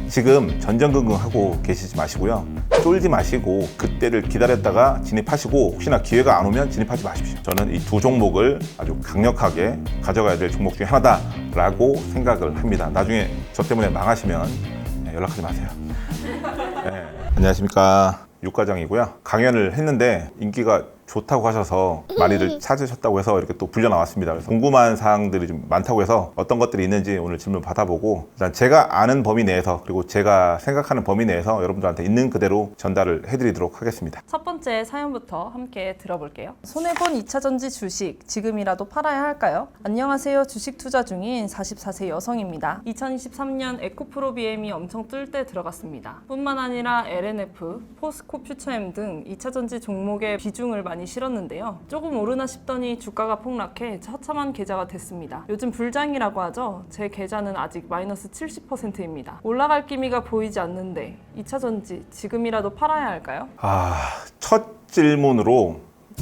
지금 전전긍긍하고 계시지 마시고요. 쫄지 마시고 그때를 기다렸다가 진입하시고 혹시나 기회가 안 오면 진입하지 마십시오. 저는 이 두 종목을 아주 강력하게 가져가야 될 종목 중에 하나다라고 생각을 합니다. 나중에 저 때문에 망하시면 연락하지 마세요. 네. 안녕하십니까. 육과장이고요. 강연을 했는데 인기가 좋다고 하셔서 많이들 찾으셨다고 해서 이렇게 또 불려 나왔습니다. 그래서 궁금한 사항들이 좀 많다고 해서 어떤 것들이 있는지 오늘 질문 받아보고 일단 제가 아는 범위 내에서 그리고 제가 생각하는 범위 내에서 여러분들한테 있는 그대로 전달을 해드리도록 하겠습니다. 첫 번째 사연부터 함께 들어볼게요. 손해본 2차전지 주식 지금이라도 팔아야 할까요? 안녕하세요. 주식 투자 중인 44세 여성입니다. 2023년 에코프로 BM이 엄청 뜰 때 들어갔습니다. 뿐만 아니라 LNF, 포스코 퓨처엠 등 2차전지 종목의 비중을 많이 실었는데요. 조금 오르나 싶더니 주가가 폭락해 처참한 계좌가 됐습니다. 요즘 불장이라고 하죠. 제 계좌는 아직 마이너스 70%입니다. 올라갈 기미가 보이지 않는데 2차전지 지금이라도 팔아야 할까요? 첫 질문으로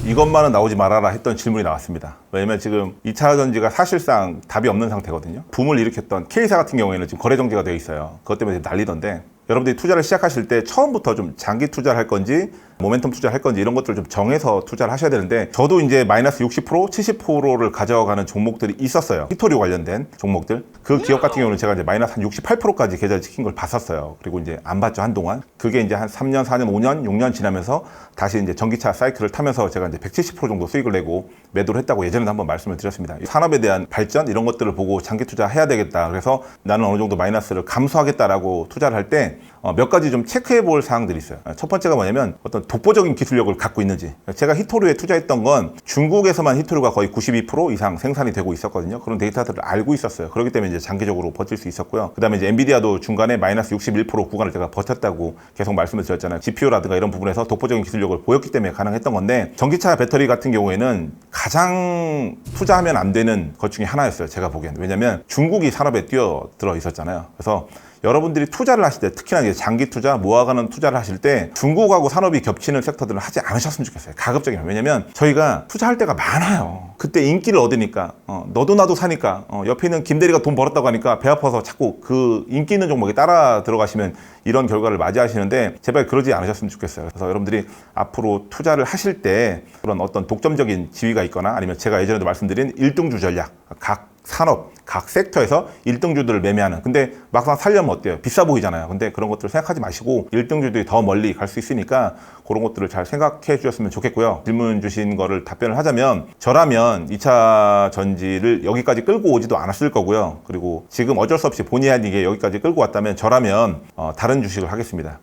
이것만은 나오지 말아라 했던 질문이 나왔습니다. 왜냐면 지금 2차 전지가 사실상 답이 없는 상태거든요. 붐을 일으켰던 K사 같은 경우에는 지금 거래 정지가 되어 있어요. 그것 때문에 난리던데 여러분들이 투자를 시작하실 때 처음부터 좀 장기 투자를 할 건지 모멘텀 투자를 할 건지 이런 것들을 좀 정해서 투자를 하셔야 되는데 저도 이제 마이너스 60%, 70%를 가져가는 종목들이 있었어요. 히토류 관련된 종목들. 그 기업 같은 경우는 제가 이제 마이너스 한 68%까지 계좌를 지킨 걸 봤었어요. 그리고 이제 안 봤죠, 한동안. 그게 이제 한 3년, 4년, 5년, 6년 지나면서 다시 이제 전기차 사이클을 타면서 제가 이제 170% 정도 수익을 내고 매도를 했다고 예전에도 한번 말씀을 드렸습니다. 산업에 대한 발전 이런 것들을 보고 장기 투자해야 되겠다. 그래서 나는 어느 정도 마이너스를 감수하겠다라고 투자를 할 때 몇 가지 좀 체크해 볼 사항들이 있어요. 첫 번째가 뭐냐면 어떤 독보적인 기술력을 갖고 있는지. 제가 히토류에 투자했던 건 중국에서만 히토류가 거의 92% 이상 생산이 되고 있었거든요. 그런 데이터들을 알고 있었어요. 그렇기 때문에 이제 장기적으로 버틸 수 있었고요. 그다음에 이제 엔비디아도 중간에 마이너스 61% 구간을 제가 버텼다고 계속 말씀을 드렸잖아요. GPU라든가 이런 부분에서 독보적인 기술력을 보였기 때문에 가능했던 건데 전기차 배터리 같은 경우에는 가장 투자하면 안 되는 것 중에 하나였어요. 제가 보기에는. 왜냐면 중국이 산업에 뛰어들어 있었잖아요. 그래서 여러분들이 투자를 하실 때 특히나 이제 장기 투자, 모아가는 투자를 하실 때 중국하고 산업이 겹치는 섹터들을 하지 않으셨으면 좋겠어요. 가급적이면. 왜냐면 저희가 투자할 때가 많아요. 그때 인기를 얻으니까 너도 나도 사니까 옆에 있는 김대리가 돈 벌었다고 하니까 배 아파서 자꾸 그 인기 있는 종목에 따라 들어가시면 이런 결과를 맞이하시는데 제발 그러지 않으셨으면 좋겠어요. 그래서 여러분들이 앞으로 투자를 하실 때 그런 어떤 독점적인 지위가 있거나 아니면 제가 예전에도 말씀드린 1등주 전략, 각 산업, 각 섹터에서 1등주들을 매매하는. 근데 막상 살려면 어때요? 비싸 보이잖아요. 근데 그런 것들을 생각하지 마시고 1등주들이 더 멀리 갈 수 있으니까 그런 것들을 잘 생각해 주셨으면 좋겠고요. 질문 주신 거를 답변을 하자면 저라면 2차 전지를 여기까지 끌고 오지도 않았을 거고요. 그리고 지금 어쩔 수 없이 본의 아니게 여기까지 끌고 왔다면 저라면 다른 주식을 하겠습니다.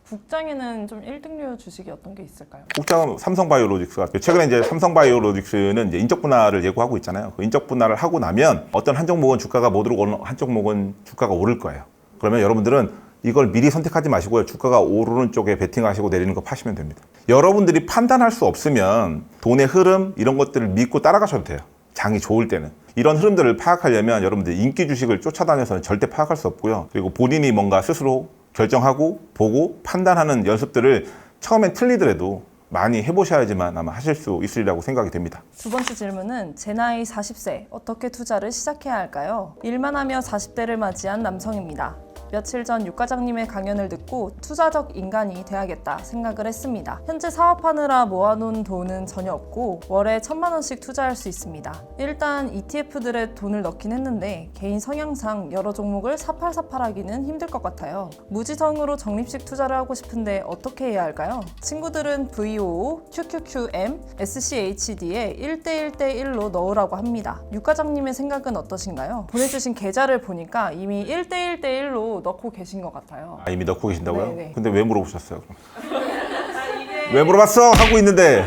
국장에는 좀 1등류 주식이 어떤 게 있을까요? 국장은 삼성바이오로직스가 최근에 이제 삼성바이오로직스는 이제 인적 분할을 예고하고 있잖아요. 그 인적 분할을 하고 나면 어떤 한 종목은 주가가 못 오르고 한 종목은 주가가 오를 거예요. 그러면 여러분들은 이걸 미리 선택하지 마시고요. 주가가 오르는 쪽에 베팅하시고 내리는 거 파시면 됩니다. 여러분들이 판단할 수 없으면 돈의 흐름 이런 것들을 믿고 따라가셔도 돼요. 장이 좋을 때는. 이런 흐름들을 파악하려면 여러분들 인기 주식을 쫓아다녀서는 절대 파악할 수 없고요. 그리고 본인이 뭔가 스스로 결정하고 보고 판단하는 연습들을 처음엔 틀리더라도 많이 해보셔야지만 아마 하실 수 있으리라고 생각이 됩니다. 두 번째 질문은 제 나이 40세 어떻게 투자를 시작해야 할까요? 일만 하며 40대를 맞이한 남성입니다. 며칠 전 육과장님의 강연을 듣고 투자적 인간이 돼야겠다 생각을 했습니다. 현재 사업하느라 모아놓은 돈은 전혀 없고 월에 1,000만 원씩 투자할 수 있습니다. 일단 ETF들에 돈을 넣긴 했는데 개인 성향상 여러 종목을 사팔사팔하기는 힘들 것 같아요. 무지성으로 적립식 투자를 하고 싶은데 어떻게 해야 할까요? 친구들은 VOO, QQQM, SCHD에 1대1대1로 넣으라고 합니다. 육과장님의 생각은 어떠신가요? 보내주신 계좌를 보니까 이미 1대1대1로 넣고 계신 것 같아요. 이미 넣고 계신다고요? 네네. 근데 왜 물어보셨어요? 그럼? 왜 물어봤어? 하고 있는데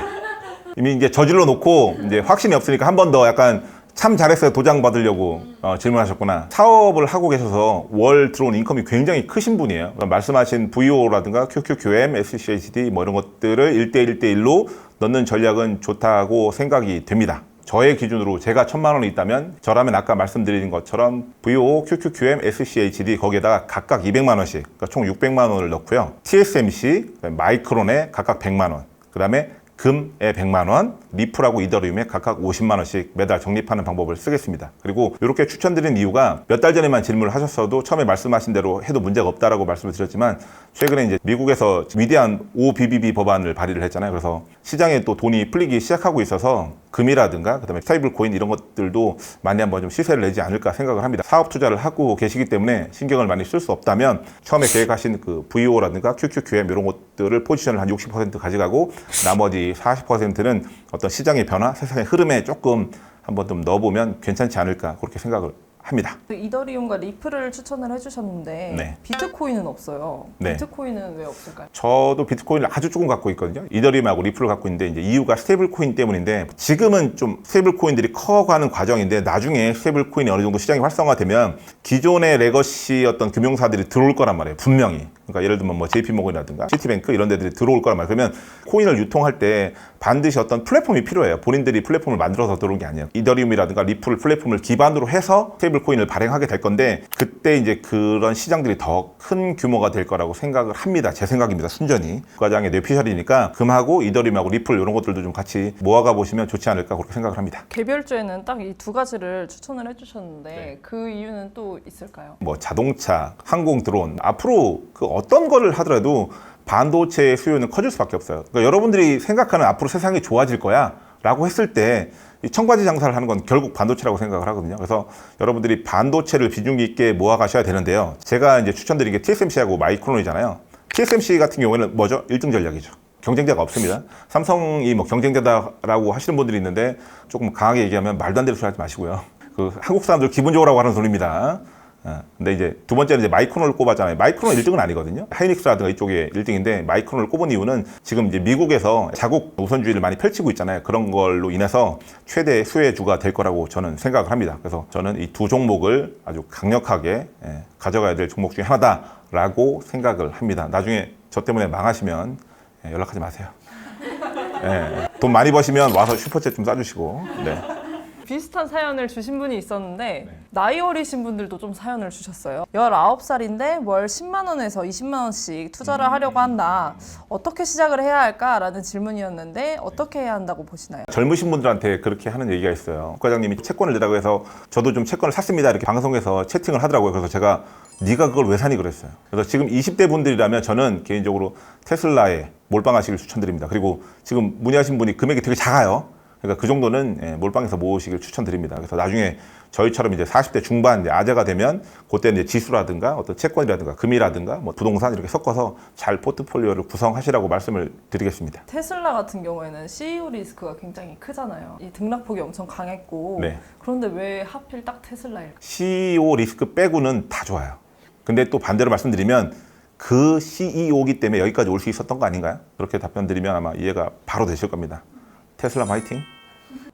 이미 이제 저질러 놓고 이제 확신이 없으니까 한 번 더 약간 참 잘했어요 도장 받으려고 질문하셨구나. 사업을 하고 계셔서 월 들어오는 인컴이 굉장히 크신 분이에요. 말씀하신 VO라든가 QQQM, SCHD 뭐 이런 것들을 1대1대1로 넣는 전략은 좋다고 생각이 됩니다. 저의 기준으로 제가 1,000만 원이 있다면 저라면 아까 말씀드린 것처럼 VO, QQQM, SCHD 거기에다가 각각 200만 원씩 그러니까 총 600만 원을 넣고요. TSMC, 마이크론에 각각 100만 원 그 다음에 금에 100만 원, 리플하고 이더리움에 각각 50만 원씩 매달 적립하는 방법을 쓰겠습니다. 그리고 이렇게 추천드린 이유가 몇 달 전에만 질문을 하셨어도 처음에 말씀하신 대로 해도 문제가 없다라고 말씀을 드렸지만 최근에 이제 미국에서 위대한 OBBB 법안을 발의를 했잖아요. 그래서 시장에 또 돈이 풀리기 시작하고 있어서 금이라든가 그다음에 스테이블 코인 이런 것들도 많이 한번 좀 시세를 내지 않을까 생각을 합니다. 사업 투자를 하고 계시기 때문에 신경을 많이 쓸 수 없다면 처음에 계획하신 그 VO라든가 QQQM 이런 것들을 포지션을 한 60% 가져가고 나머지 40%는 어떤 시장의 변화, 세상의 흐름에 조금 한번 좀 넣어보면 괜찮지 않을까 그렇게 생각을 합니다. 그 이더리움과 리플을 추천을 해주셨는데 네. 비트코인은 없어요. 네. 비트코인은 왜 없을까요? 저도 비트코인을 아주 조금 갖고 있거든요. 이더리움하고 리플을 갖고 있는데 이제 이유가 스테이블 코인 때문인데 지금은 좀 스테이블 코인들이 커가는 과정인데 나중에 스테이블 코인이 어느 정도 시장이 활성화되면 기존의 레거시 어떤 금융사들이 들어올 거란 말이에요. 분명히. 그러니까 예를 들면 뭐 JP모건이라든가 시티뱅크 이런 데들이 들어올 거란 말이에요. 그러면 코인을 유통할 때 반드시 어떤 플랫폼이 필요해요. 본인들이 플랫폼을 만들어서 들어온 게 아니에요. 이더리움이라든가 리플 플랫폼을 기반으로 해서 스테이블 코인을 발행하게 될 건데 그때 이제 그런 시장들이 더 큰 규모가 될 거라고 생각을 합니다. 제 생각입니다. 순전히. 그 과장의 뇌피셜이니까 금하고 이더리움하고 리플 이런 것들도 좀 같이 모아가 보시면 좋지 않을까 그렇게 생각을 합니다. 개별주에는 딱 이 두 가지를 추천을 해주셨는데 네. 그 이유는 또 있을까요? 뭐 자동차, 항공, 드론 앞으로 그 어떤 거를 하더라도 반도체의 수요는 커질 수밖에 없어요. 그러니까 여러분들이 생각하는 앞으로 세상이 좋아질 거야 라고 했을 때 이 청바지 장사를 하는 건 결국 반도체라고 생각을 하거든요. 그래서 여러분들이 반도체를 비중 있게 모아가셔야 되는데요. 제가 이제 추천드린 게 TSMC하고 마이크론이잖아요. TSMC 같은 경우에는 뭐죠? 1등 전략이죠. 경쟁자가 없습니다. 삼성이 뭐 경쟁자다라고 하시는 분들이 있는데 조금 강하게 얘기하면 말도 안 되는 소리 하지 마시고요. 그 한국 사람들 기분 좋으라고 하는 소리입니다. 근데 이제 두 번째는 이제 마이크론을 꼽았잖아요. 마이크론 1등은 아니거든요. 하이닉스라든가 이쪽에 1등인데 마이크론을 꼽은 이유는 지금 이제 미국에서 자국 우선주의를 많이 펼치고 있잖아요. 그런 걸로 인해서 최대 수혜주가 될 거라고 저는 생각을 합니다. 그래서 저는 이 두 종목을 아주 강력하게 가져가야 될 종목 중에 하나다라고 생각을 합니다. 나중에 저 때문에 망하시면 연락하지 마세요. 돈 많이 버시면 와서 슈퍼챗 좀 싸주시고. 네. 비슷한 사연을 주신 분이 있었는데 나이 어리신 분들도 좀 사연을 주셨어요. 19살인데 월 10만 원에서 20만 원씩 투자를 하려고 한다. 어떻게 시작을 해야 할까라는 질문이었는데 어떻게 해야 한다고 보시나요? 젊으신 분들한테 그렇게 하는 얘기가 있어요. 국과장님이 채권을 내라고 해서 저도 좀 채권을 샀습니다. 이렇게 방송에서 채팅을 하더라고요. 그래서 제가 네가 그걸 왜 사니 그랬어요. 그래서 지금 20대 분들이라면 저는 개인적으로 테슬라에 몰빵하시길 추천드립니다. 그리고 지금 문의하신 분이 금액이 되게 작아요. 그러니까 그 정도는 몰빵해서 모으시길 추천드립니다. 그래서 나중에 저희처럼 이제 40대 중반 이제 아재가 되면 그때 이제 지수라든가 어떤 채권이라든가 금이라든가 뭐 부동산 이렇게 섞어서 잘 포트폴리오를 구성하시라고 말씀을 드리겠습니다. 테슬라 같은 경우에는 CEO 리스크가 굉장히 크잖아요. 이 등락폭이 엄청 강했고 네. 그런데 왜 하필 딱 테슬라일까요? CEO 리스크 빼고는 다 좋아요. 근데 또 반대로 말씀드리면 그 CEO기 때문에 여기까지 올 수 있었던 거 아닌가요? 그렇게 답변 드리면 아마 이해가 바로 되실 겁니다. 테슬라 화이팅!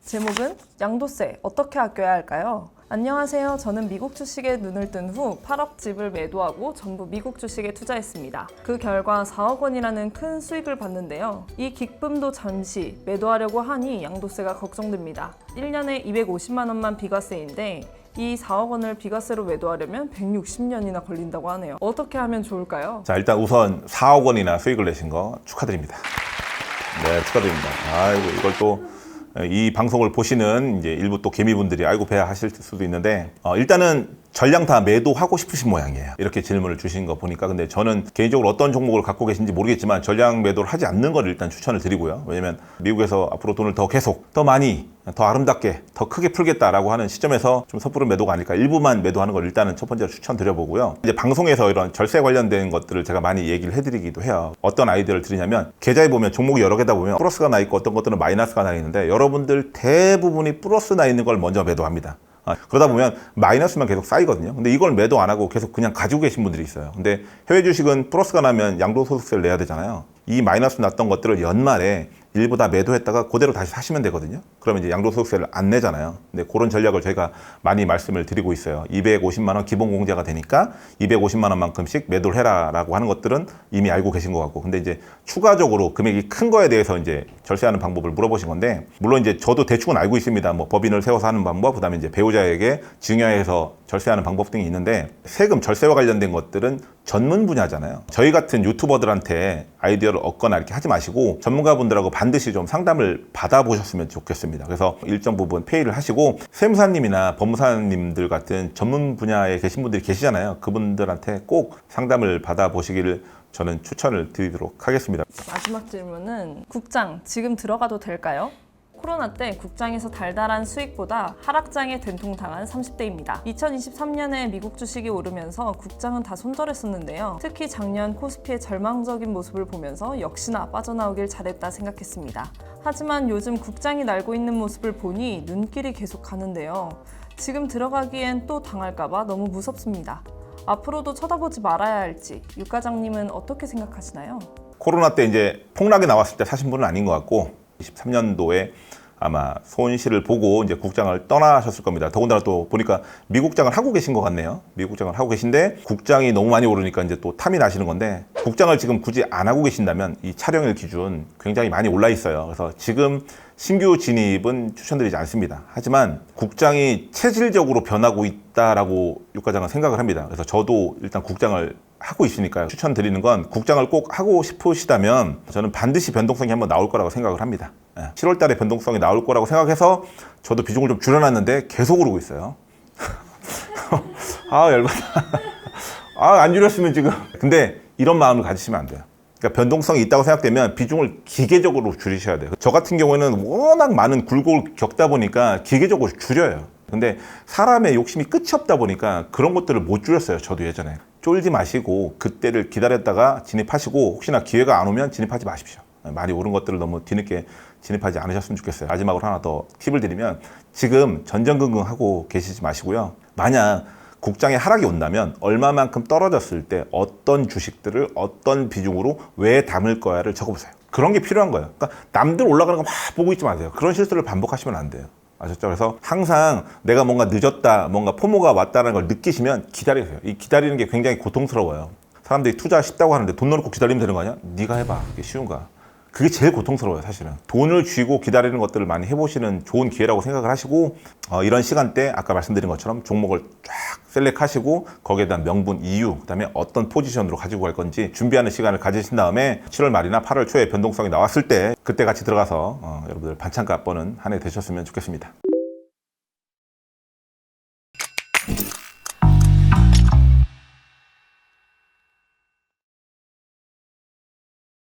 제목은 양도세 어떻게 아껴야 할까요? 안녕하세요. 저는 미국 주식에 눈을 뜬 후 8억 집을 매도하고 전부 미국 주식에 투자했습니다. 그 결과 4억 원이라는 큰 수익을 봤는데요. 이 기쁨도 잠시 매도하려고 하니 양도세가 걱정됩니다. 1년에 250만 원만 비과세인데 이 4억 원을 비과세로 매도하려면 160년이나 걸린다고 하네요. 어떻게 하면 좋을까요? 자, 일단 우선 4억 원이나 수익을 내신 거 축하드립니다. 네, 축하드립니다. 아이고, 이걸 또 이 방송을 보시는 이제 일부 또 개미분들이 아이고 배야 하실 수도 있는데 일단은 전량 다 매도하고 싶으신 모양이에요. 이렇게 질문을 주신 거 보니까. 근데 저는 개인적으로 어떤 종목을 갖고 계신지 모르겠지만 전량 매도를 하지 않는 걸 일단 추천을 드리고요. 왜냐면 미국에서 앞으로 돈을 더 계속 더 많이 더 아름답게 더 크게 풀겠다라고 하는 시점에서 좀 섣부른 매도가 아닐까. 일부만 매도하는 걸 일단은 첫 번째로 추천드려보고요. 이제 방송에서 이런 절세 관련된 것들을 제가 많이 얘기를 해드리기도 해요. 어떤 아이디어를 드리냐면 계좌에 보면 종목이 여러 개다 보면 플러스가 나 있고 어떤 것들은 마이너스가 나 있는데 여러분들 대부분이 플러스 나 있는 걸 먼저 매도합니다. 그러다 보면 마이너스만 계속 쌓이거든요. 근데 이걸 매도 안 하고 계속 그냥 가지고 계신 분들이 있어요. 근데 해외 주식은 플러스가 나면 양도소득세를 내야 되잖아요. 이 마이너스 났던 것들을 연말에 일부 다 매도했다가 그대로 다시 사시면 되거든요. 그러면 이제 양도소득세를 안 내잖아요. 근데 그런 전략을 저희가 많이 말씀을 드리고 있어요. 250만 원 기본 공제가 되니까 250만 원만큼씩 매도를 해라라고 하는 것들은 이미 알고 계신 것 같고, 근데 이제 추가적으로 금액이 큰 거에 대해서 이제 절세하는 방법을 물어보신 건데, 물론 이제 저도 대충은 알고 있습니다. 뭐 법인을 세워서 하는 방법, 그다음에 이제 배우자에게 증여해서 절세하는 방법 등이 있는데, 세금 절세와 관련된 것들은 전문 분야잖아요. 저희 같은 유튜버들한테 아이디어를 얻거나 이렇게 하지 마시고 전문가분들하고 반드시 좀 상담을 받아보셨으면 좋겠습니다. 그래서 일정 부분 페이를 하시고 세무사님이나 법무사님들 같은 전문 분야에 계신 분들이 계시잖아요. 그분들한테 꼭 상담을 받아보시기를 저는 추천을 드리도록 하겠습니다. 마지막 질문은 국장 지금 들어가도 될까요? 코로나 때 국장에서 달달한 수익보다 하락장에 된통당한 30대입니다. 2023년에 미국 주식이 오르면서 국장은 다 손절했었는데요. 특히 작년 코스피의 절망적인 모습을 보면서 역시나 빠져나오길 잘했다 생각했습니다. 하지만 요즘 국장이 날고 있는 모습을 보니 눈길이 계속 가는데요. 지금 들어가기엔 또 당할까봐 너무 무섭습니다. 앞으로도 쳐다보지 말아야 할지 유 과장님은 어떻게 생각하시나요? 코로나 때 이제 폭락이 나왔을 때 사신 분은 아닌 것 같고 23년도에 아마 손실을 보고 이제 국장을 떠나셨을 겁니다. 더군다나 또 보니까 미국장을 하고 계신 것 같네요. 미국장을 하고 계신데 국장이 너무 많이 오르니까 이제 또 탐이 나시는 건데 국장을 지금 굳이 안 하고 계신다면 이 촬영일 기준 굉장히 많이 올라 있어요. 그래서 지금 신규 진입은 추천드리지 않습니다. 하지만 국장이 체질적으로 변하고 있다라고 유 과장은 생각을 합니다. 그래서 저도 일단 국장을 하고 있으니까요. 추천드리는 건 국장을 꼭 하고 싶으시다면 저는 반드시 변동성이 한번 나올 거라고 생각을 합니다. 7월 달에 변동성이 나올 거라고 생각해서 저도 비중을 좀 줄여놨는데 계속 오르고 있어요. 아, 열받아. 아, 안 줄였으면 지금. 근데 이런 마음을 가지시면 안 돼요. 그러니까 변동성이 있다고 생각되면 비중을 기계적으로 줄이셔야 돼요. 저 같은 경우에는 워낙 많은 굴곡을 겪다 보니까 기계적으로 줄여요. 근데 사람의 욕심이 끝이 없다 보니까 그런 것들을 못 줄였어요. 저도 예전에. 쫄지 마시고 그때를 기다렸다가 진입하시고 혹시나 기회가 안 오면 진입하지 마십시오. 많이 오른 것들을 너무 뒤늦게 진입하지 않으셨으면 좋겠어요. 마지막으로 하나 더 팁을 드리면 지금 전전긍긍하고 계시지 마시고요. 만약 국장의 하락이 온다면 얼마만큼 떨어졌을 때 어떤 주식들을 어떤 비중으로 왜 담을 거야를 적어보세요. 그런 게 필요한 거예요. 그러니까 남들 올라가는 거 막 보고 있지 마세요. 그런 실수를 반복하시면 안 돼요. 아셨죠? 그래서 항상 내가 뭔가 늦었다, 뭔가 포모가 왔다는 걸 느끼시면 기다리세요. 이 기다리는 게 굉장히 고통스러워요. 사람들이 투자 쉽다고 하는데 돈 넣어놓고 기다리면 되는 거 아니야? 네가 해봐. 그게 쉬운가? 그게 제일 고통스러워요, 사실은. 돈을 쥐고 기다리는 것들을 많이 해보시는 좋은 기회라고 생각을 하시고 이런 시간대 아까 말씀드린 것처럼 종목을 쫙 셀렉하시고 거기에 대한 명분, 이유, 그다음에 어떤 포지션으로 가지고 갈 건지 준비하는 시간을 가지신 다음에 7월 말이나 8월 초에 변동성이 나왔을 때 그때 같이 들어가서 여러분들 반찬값 버는 한 해 되셨으면 좋겠습니다.